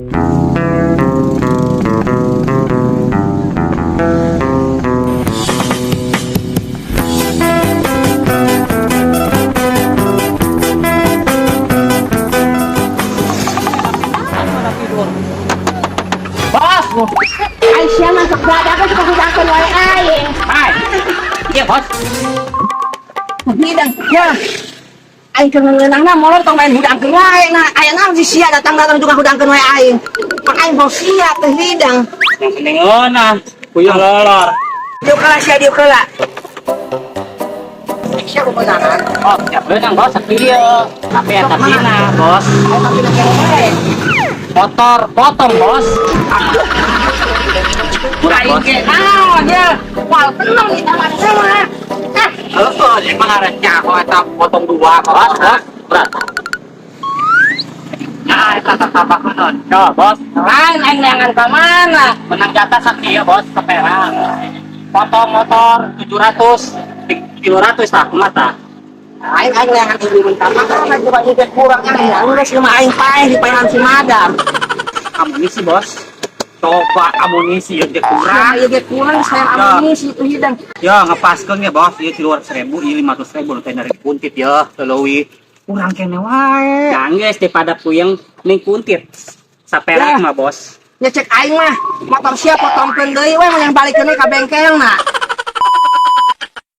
Bos, Aisyah masuk dadakan suka hudangkan wae aing. Hai. Iya, Bos. Hidang, ya. Aing keungeunangna molor tong main hudangkeun wae na. Aya naon si sia datang-datang juga hudangkeun wae aing. Pak aing mau sia teh hidang. Yang penting eunah, puyuh lolor. Dieu kala sia dieu kala. Sia kumaha? Oh, siap beunang, Bos, sakieu. Tapi eta tina, Bos. Aing tapi nu kene wae. Motor potong, Bos. Aing ge naon ya? Wal tenang di taman sama. Heeh, emang arecnya kok eta potong dua, Bos. Berat. Nah, eta tambah-tambahkeun. Yo, Bos. Lain aing neangan ka mana? Menang jatah sakieu, Bos, ke Perang. Potong motor 700, 300 tah, mata. Aing neangan ibu mentah mana coba juga kurang aya. Geus mah aing paeh di paehan si madam. Amunisi, Bos. Coba amunisi yang kurang. Ieu ge kurang saya amunisi itu hidang. Ya, ngepaskeun ya, Bos. Ieu 300.000, ieu 500.000 teh dari kuntit ya, teu leuwih. Kurang kene wae. Yang geus daripada puyeng ning kuntit. Saperak mah, Bos. Ya cek aing mah motor sia potongkeun deui we yang balikeun ka bengkelna.